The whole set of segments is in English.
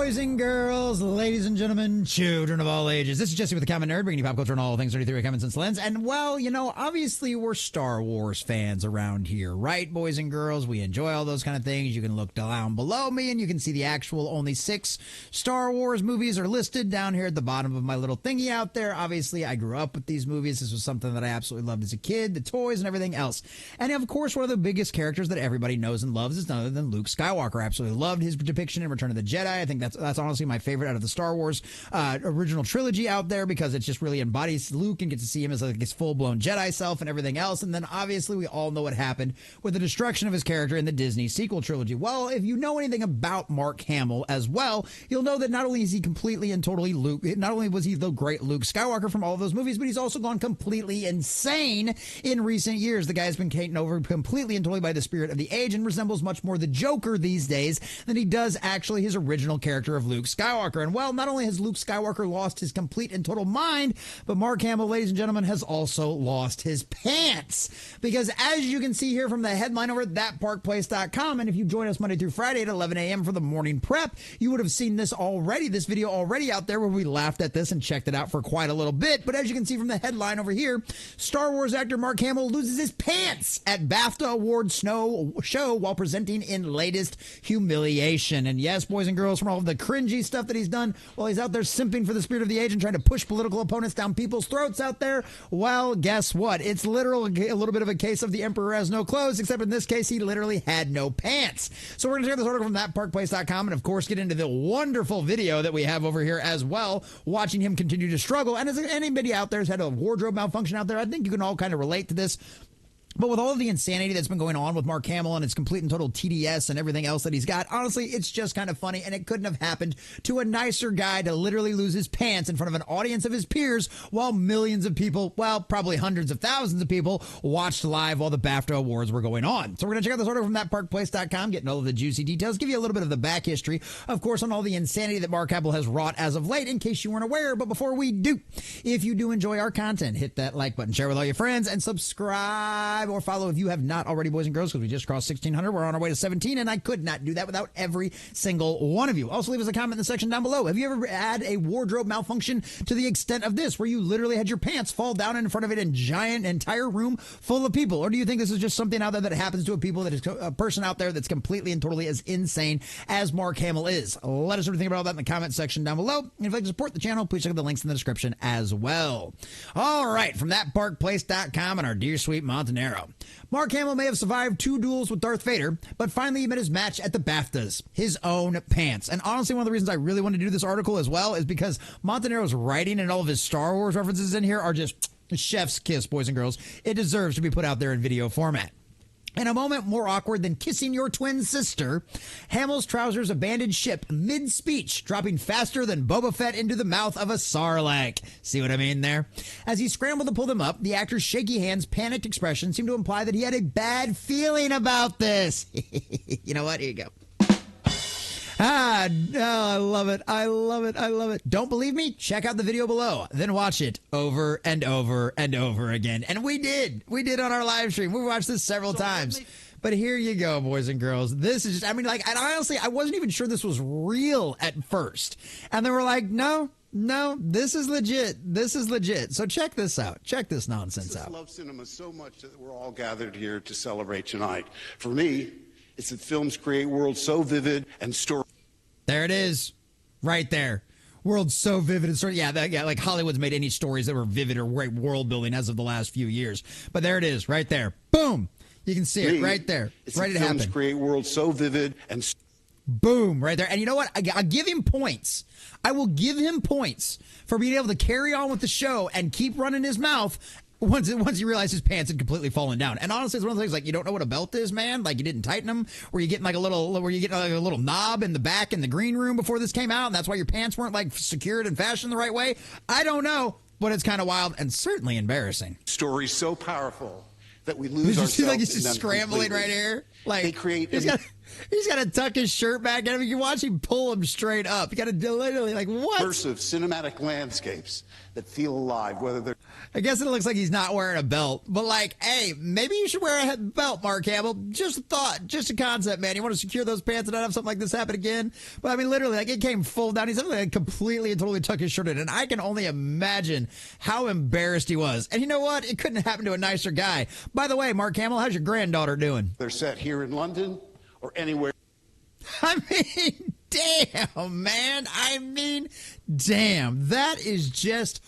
Boys and girls, ladies and gentlemen, children of all ages. This is Jesse with the Common Nerd, bringing you pop culture and all things 33 Common Sense Lens. And, well, you know, obviously we're Star Wars fans around here, right, boys and girls? We enjoy all those kind of things. You can look down below me and you can see the actual only 6 Star Wars movies are listed down here at the bottom of my little thingy out there. Obviously, I grew up with these movies. This was something that I absolutely loved as a kid, the toys and everything else. And, of course, one of the biggest characters that everybody knows and loves is none other than Luke Skywalker. I absolutely loved his depiction in Return of the Jedi. I think that's honestly my favorite out of the Star Wars original trilogy out there, because it just really embodies Luke and get to see him as like his full-blown Jedi self and everything else. And then obviously we all know what happened with the destruction of his character in the Disney sequel trilogy. Well, if you know anything about Mark Hamill as well, you'll know that not only is he completely and totally not only was he the great Luke Skywalker from all of those movies, but he's also gone completely insane in recent years. The guy's been taken over completely and totally by the spirit of the age and resembles much more the Joker these days than he does actually his original character of Luke Skywalker. And well, not only has Luke Skywalker lost his complete and total mind, but Mark Hamill, ladies and gentlemen, has also lost his pants. Because as you can see here from the headline over at thatparkplace.com, and if you join us Monday through Friday at 11 a.m. for the morning prep, you would have seen this video already out there where we laughed at this and checked it out for quite a little bit. But as you can see from the headline over here, Star Wars actor Mark Hamill loses his pants at BAFTA Awards show while presenting in latest humiliation. And yes, boys and girls, from all of the cringy stuff that he's done while he's out there simping for the spirit of the age and trying to push political opponents down people's throats out there, well, guess what? It's literally a little bit of a case of the emperor has no clothes, except in this case, he literally had no pants. So we're going to check this article from thatparkplace.com and, of course, get into the wonderful video that we have over here as well, watching him continue to struggle. And as anybody out there has had a wardrobe malfunction out there, I think you can all kind of relate to this. But with all of the insanity that's been going on with Mark Hamill and its complete and total TDS and everything else that he's got, honestly, it's just kind of funny, and it couldn't have happened to a nicer guy to literally lose his pants in front of an audience of his peers while millions of people, well, probably hundreds of thousands of people, watched live while the BAFTA Awards were going on. So we're going to check out this article from thatparkplace.com, getting all of the juicy details, give you a little bit of the back history, of course, on all the insanity that Mark Hamill has wrought as of late, in case you weren't aware. But before we do, if you do enjoy our content, hit that like button, share with all your friends, and subscribe or follow if you have not already, boys and girls, because we just crossed 1,600. We're on our way to 17, and I could not do that without every single one of you. Also, leave us a comment in the section down below. Have you ever had a wardrobe malfunction to the extent of this, where you literally had your pants fall down in front of an entire room full of people? Or do you think this is just something out there that happens to a person out there that's completely and totally as insane as Mark Hamill is? Let us know what you think about all that in the comment section down below. And if you'd like to support the channel, please check out the links in the description as well. All right, from thatparkplace.com and our dear sweet Montanero. Mark Hamill may have survived 2 duels with Darth Vader, but finally he met his match at the BAFTAs, his own pants. And honestly, one of the reasons I really wanted to do this article as well is because Montanero's writing and all of his Star Wars references in here are just chef's kiss, boys and girls. It deserves to be put out there in video format. In a moment more awkward than kissing your twin sister, Hamill's trousers abandoned ship mid-speech, dropping faster than Boba Fett into the mouth of a Sarlacc. See what I mean there? As he scrambled to pull them up, the actor's shaky hands, panicked expression seemed to imply that he had a bad feeling about this. You know what? Here you go. I love it. I love it. I love it. Don't believe me? Check out the video below. Then watch it over and over and over again. And we did. We did on our live stream. We watched this several times. But here you go, boys and girls. This is just, I mean, like, and honestly, I wasn't even sure this was real at first. And then we're like, no, this is legit. This is legit. So check this out. Check this nonsense out. I love cinema so much that we're all gathered here to celebrate tonight. For me, it's that films create worlds so vivid and story. There it is. Right there. World's so vivid and story. Yeah, like Hollywood's made any stories that were vivid or great world building as of the last few years. But there it is, right there. Boom. You can see it right there. It's ready to happen. Films create worlds so vivid and boom, right there. And you know what? I'll give him points. I will give him points for being able to carry on with the show and keep running his mouth once he realized his pants had completely fallen down. And honestly, it's one of those things, like, you don't know what a belt is, man. Like, you didn't tighten them, where you getting like a little knob in the back in the green room before this came out, and that's why your pants weren't like secured and fashioned the right way. I don't know, but it's kind of wild and certainly embarrassing. Stories so powerful that we lose ourselves. Like he's just scrambling completely. Right here. Like they create He's got to tuck his shirt back. And you can watch him pull him straight up. You got to literally like, what? Immersive cinematic landscapes that feel alive, whether they're... I guess it looks like he's not wearing a belt, but like, hey, maybe you should wear a belt, Mark Hamill. Just a thought, just a concept, man. You want to secure those pants and not have something like this happen again? But I mean, literally, like it came full down. He's like completely and totally tucked his shirt in, and I can only imagine how embarrassed he was. And you know what? It couldn't happen to a nicer guy. By the way, Mark Hamill, how's your granddaughter doing? They're set here in London or anywhere. I mean, damn, man. I mean, damn. That is just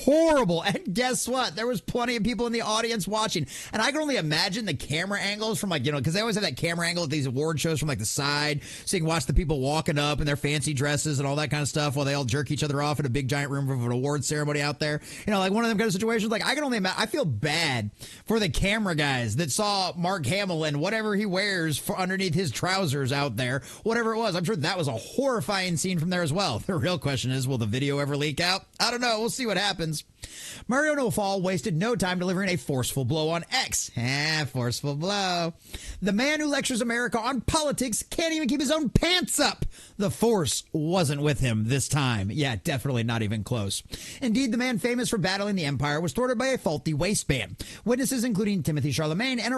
horrible. And guess what? There was plenty of people in the audience watching. And I can only imagine the camera angles from like, you know, because they always have that camera angle at these award shows from like the side. So you can watch the people walking up in their fancy dresses and all that kind of stuff while they all jerk each other off in a big giant room of an award ceremony out there. You know, like one of them kind of situations. Like I can only imagine. I feel bad for the camera guys that saw Mark Hamill and whatever he wears for underneath his trousers out there, whatever it was. I'm sure that was a horrifying scene from there as well. The real question is, will the video ever leak out? I don't know. We'll see what happens. Mario Nofal wasted no time delivering a forceful blow on X. Forceful blow. The man who lectures America on politics can't even keep his own pants up. The force wasn't with him this time. Yeah, definitely not even close. Indeed, the man famous for battling the Empire was thwarted by a faulty waistband. Witnesses including Timothy Chalamet and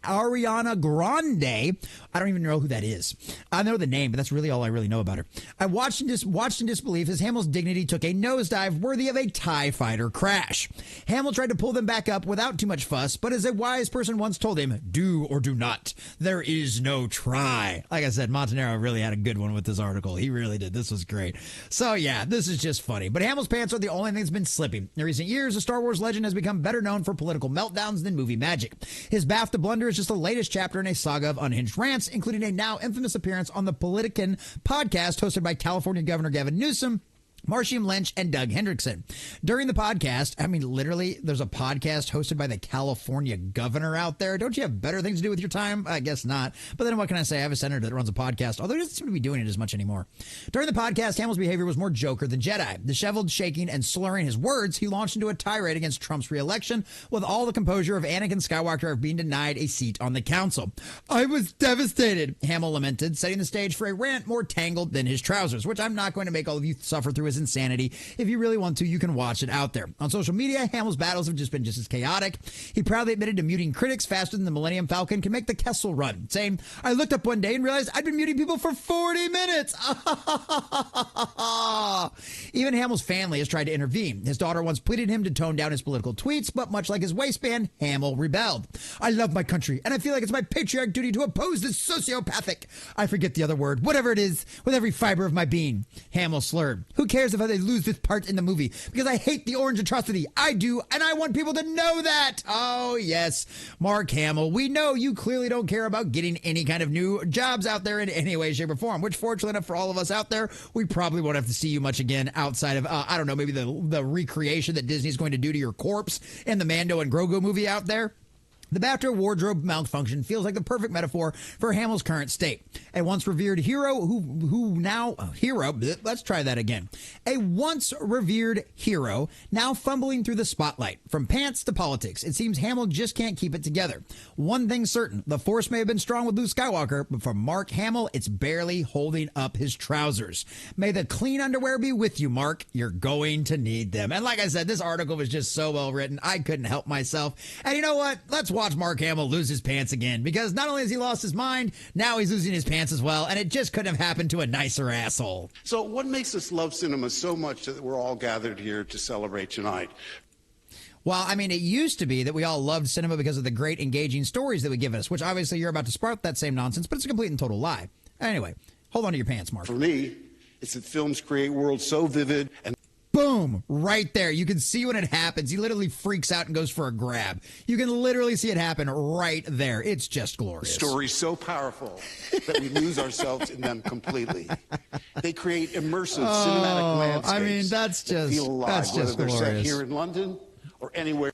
Ariana Grande. I don't even know who that is. I know the name, but that's really all I really know about her. I watched in disbelief as Hamill's dignity took a nosedive worthy of a TIE fighter crash. Hamill tried to pull them back up without too much fuss, but as a wise person once told him, do or do not. There is no try. Like I said, Montanaro really had a good one with this article. He really did. This was great. So yeah, this is just funny. But Hamill's pants are the only thing that's been slipping. In recent years, the Star Wars legend has become better known for political meltdowns than movie magic. His BAFTA blunder is just the latest chapter in a saga of unhinged rants, including a now infamous appearance on the Politican podcast hosted by California Governor Gavin Newsom, Marshawn Lynch, and Doug Hendrickson. During the podcast, I mean, literally, there's a podcast hosted by the California governor out there. Don't you have better things to do with your time? I guess not. But then what can I say? I have a senator that runs a podcast, although he doesn't seem to be doing it as much anymore. During the podcast, Hamill's behavior was more Joker than Jedi. Disheveled, shaking, and slurring his words, he launched into a tirade against Trump's re-election with all the composure of Anakin Skywalker of being denied a seat on the council. I was devastated, Hamill lamented, setting the stage for a rant more tangled than his trousers, which I'm not going to make all of you suffer through his insanity. If you really want to, you can watch it out there. On social media, Hamill's battles have just been just as chaotic. He proudly admitted to muting critics faster than the Millennium Falcon can make the Kessel Run, saying, I looked up one day and realized I'd been muting people for 40 minutes. Even Hamill's family has tried to intervene. His daughter once pleaded him to tone down his political tweets, but much like his waistband, Hamill rebelled. I love my country, and I feel like it's my patriotic duty to oppose this sociopathic, I forget the other word, whatever it is, with every fiber of my being. Hamill slurred. Who cares if they lose this part in the movie? Because I hate the orange atrocity. I do, and I want people to know that. Oh, yes. Mark Hamill, we know you clearly don't care about getting any kind of new jobs out there in any way, shape, or form, which fortunately enough for all of us out there, we probably won't have to see you much again outside of, I don't know, maybe the recreation that Disney's going to do to your corpse in the Mando and Grogu movie out there. The BAFTA wardrobe malfunction feels like the perfect metaphor for Hamill's current state. A once revered hero let's try that again. A once revered hero now fumbling through the spotlight. From pants to politics, it seems Hamill just can't keep it together. One thing's certain, the force may have been strong with Luke Skywalker, but for Mark Hamill, it's barely holding up his trousers. May the clean underwear be with you, Mark. You're going to need them. And like I said, this article was just so well written, I couldn't help myself. And you know what? Let's watch Mark Hamill lose his pants again, because not only has he lost his mind, now he's losing his pants as well, and it just couldn't have happened to a nicer asshole. So what makes us love cinema so much that we're all gathered here to celebrate tonight? Well, I mean, it used to be that we all loved cinema because of the great engaging stories that would give us, which obviously you're about to sprout that same nonsense, but it's a complete and total lie. Anyway, hold on to your pants, Mark. For me, it's that films create worlds so vivid and boom, right there. You can see when it happens. He literally freaks out and goes for a grab. You can literally see it happen right there. It's just glorious. Stories so powerful that we lose ourselves in them completely. They create immersive cinematic landscapes. I mean, that's just that feel alive, that's just whether they're glorious. set here in London or anywhere.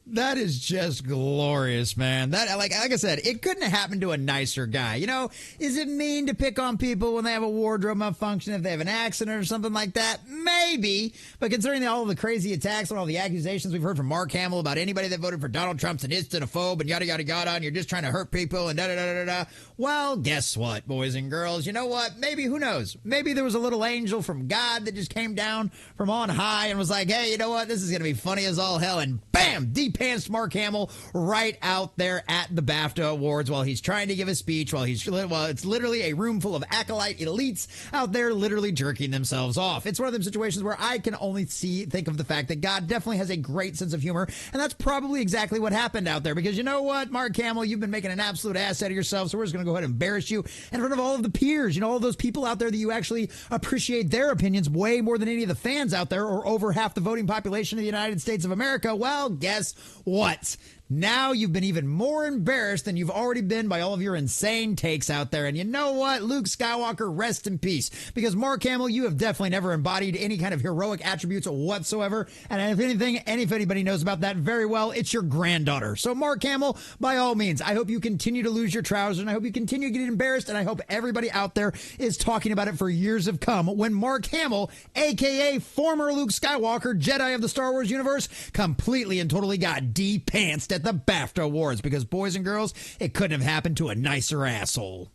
That is just glorious, man. That, like I said, it couldn't have happened to a nicer guy. You know, is it mean to pick on people when they have a wardrobe malfunction, if they have an accident or something like that? Maybe. But considering all of the crazy attacks and all the accusations we've heard from Mark Hamill about anybody that voted for Donald Trump's an Islamophobe and yada, yada, yada, and you're just trying to hurt people and da-da-da-da-da. Well, guess what, boys and girls? You know what? Maybe, who knows? Maybe there was a little angel from God that just came down from on high and was like, hey, you know what? This is going to be funny as all hell. And bam, de-pantsed Mark Hamill right out there at the BAFTA Awards while he's trying to give a speech, while it's literally a room full of acolyte elites out there literally jerking themselves off. It's one of them situations where I can only think of the fact that God definitely has a great sense of humor, and that's probably exactly what happened out there, because you know what, Mark Hamill, you've been making an absolute ass out of yourself, so we're just going to go ahead and embarrass you in front of all of the peers, you know, all those people out there that you actually appreciate their opinions way more than any of the fans out there, or over half the voting population of the United States of America. Well, guess what? Now you've been even more embarrassed than you've already been by all of your insane takes out there. And you know what? Luke Skywalker, rest in peace. Because Mark Hamill, you have definitely never embodied any kind of heroic attributes whatsoever. And if anything, if anybody knows about that very well, it's your granddaughter. So Mark Hamill, by all means, I hope you continue to lose your trousers, and I hope you continue getting embarrassed, and I hope everybody out there is talking about it for years to come when Mark Hamill, a.k.a. former Luke Skywalker, Jedi of the Star Wars universe, completely and totally got de-pantsed at the BAFTA Awards, because boys and girls, it couldn't have happened to a nicer asshole.